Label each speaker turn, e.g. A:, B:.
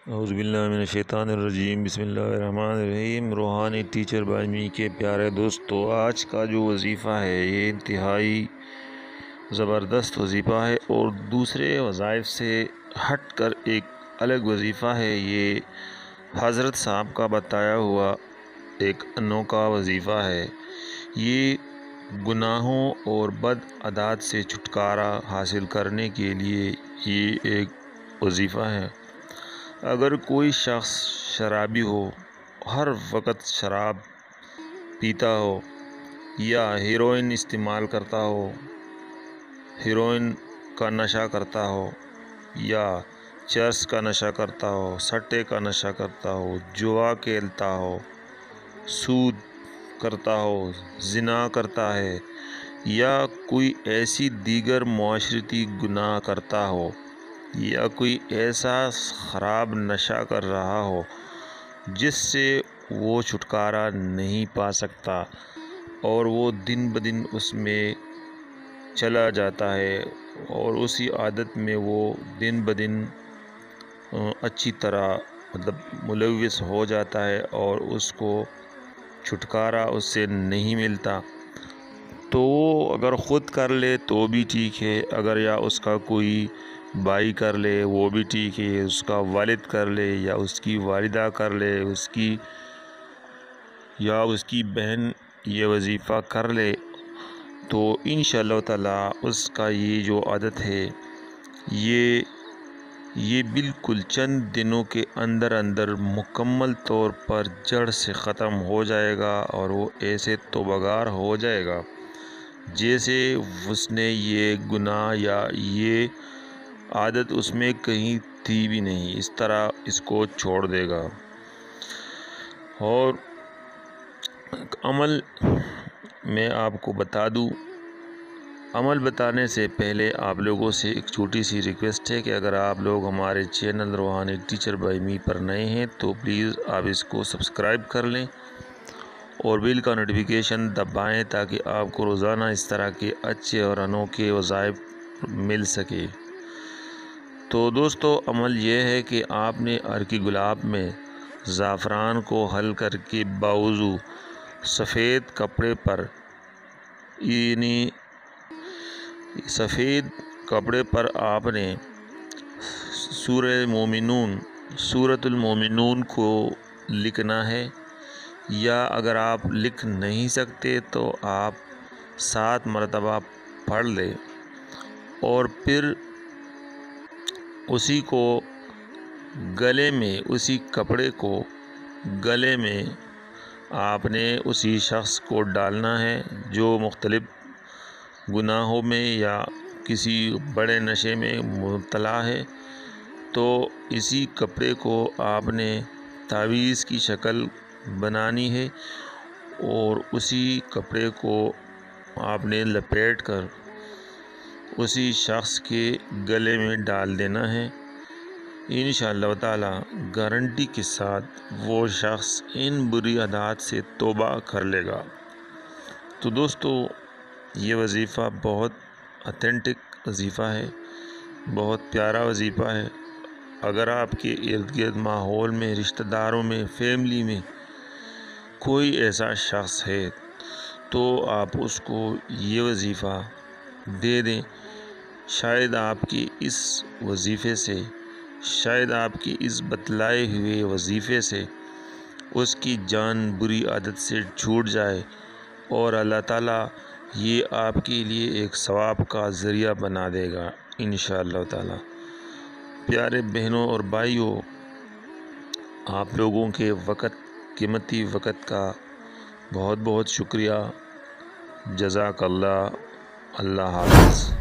A: اعوذ باللہ من الشیطان الرجیم، بسم اللہ الرحمن الرحیم۔ روحانی ٹیچر بائی می کے پیارے دوستو، آج کا جو وظیفہ ہے یہ انتہائی زبردست وظیفہ ہے اور دوسرے وظائف سے ہٹ کر ایک الگ وظیفہ ہے۔ یہ حضرت صاحب کا بتایا ہوا ایک انوکھا وظیفہ ہے۔ یہ گناہوں اور بد عادات سے چھٹکارا حاصل کرنے کے لیے یہ ایک وظیفہ ہے۔ اگر کوئی شخص شرابی ہو، ہر وقت شراب پیتا ہو، یا ہیروئن استعمال کرتا ہو، ہیروئن کا نشہ کرتا ہو، یا چرس کا نشہ کرتا ہو، سٹے کا نشہ کرتا ہو، جوا کھیلتا ہو، سود کرتا ہو، زنا کرتا ہے، یا کوئی ایسی دیگر معاشرتی گناہ کرتا ہو، یا کوئی ایسا خراب نشہ کر رہا ہو جس سے وہ چھٹکارا نہیں پا سکتا اور وہ دن بدن اس میں چلا جاتا ہے اور اسی عادت میں وہ دن بدن اچھی طرح ملوث ہو جاتا ہے اور اس کو چھٹکارا اس سے نہیں ملتا، تو وہ اگر خود کر لے تو بھی ٹھیک ہے، اگر یا اس کا کوئی بھائی کر لے وہ بھی ٹھیک ہے، اس کا والد کر لے یا اس کی والدہ کر لے، اس کی بہن یہ وظیفہ کر لے، تو انشاءاللہ تعالی اس کا یہ جو عادت ہے یہ بالکل چند دنوں کے اندر مکمل طور پر جڑ سے ختم ہو جائے گا اور وہ ایسے توبہگار ہو جائے گا جیسے اس نے یہ گناہ یا یہ عادت اس میں کہیں تھی بھی نہیں، اس طرح اس کو چھوڑ دے گا۔ اور عمل میں آپ کو بتا دوں، عمل بتانے سے پہلے آپ لوگوں سے ایک چھوٹی سی ریکویسٹ ہے کہ اگر آپ لوگ ہمارے چینل روحانی ٹیچر بائی می پر نئے ہیں تو پلیز آپ اس کو سبسکرائب کر لیں اور بیل کا نوٹیفیکیشن دبائیں تاکہ آپ کو روزانہ اس طرح کے اچھے اور انوکھے وظائف مل سکے۔ تو دوستو، عمل یہ ہے کہ آپ نے عرقی گلاب میں زعفران کو حل کر کے باوضو سفید کپڑے پر آپ نے سورۃ المومنون کو لکھنا ہے، یا اگر آپ لکھ نہیں سکتے تو آپ 7 مرتبہ پڑھ لیں اور پھر اسی کپڑے کو گلے میں آپ نے اسی شخص کو ڈالنا ہے جو مختلف گناہوں میں یا کسی بڑے نشے میں مبتلا ہے، تو اسی کپڑے کو آپ نے تعویذ کی شکل بنانی ہے اور اسی کپڑے کو آپ نے لپیٹ کر اسی شخص کے گلے میں ڈال دینا ہے۔ انشاءاللہ تعالی گارنٹی کے ساتھ وہ شخص ان بری عادات سے توبہ کر لے گا۔ تو دوستو، یہ وظیفہ بہت اتھینٹک وظیفہ ہے، بہت پیارا وظیفہ ہے۔ اگر آپ کے ارد گرد ماحول میں، رشتہ داروں میں، فیملی میں کوئی ایسا شخص ہے تو آپ اس کو یہ وظیفہ دے دیں، شاید آپ کی اس وظیفے سے، شاید آپ کی اس بتلائے ہوئے وظیفے سے اس کی جان بری عادت سے چھوٹ جائے اور اللہ تعالیٰ یہ آپ کے لیے ایک ثواب کا ذریعہ بنا دے گا انشاءاللہ تعالی۔ پیارے بہنوں اور بھائیوں، آپ لوگوں کے قیمتی وقت کا بہت بہت شکریہ۔ جزاک اللہ۔ اللہ حافظ۔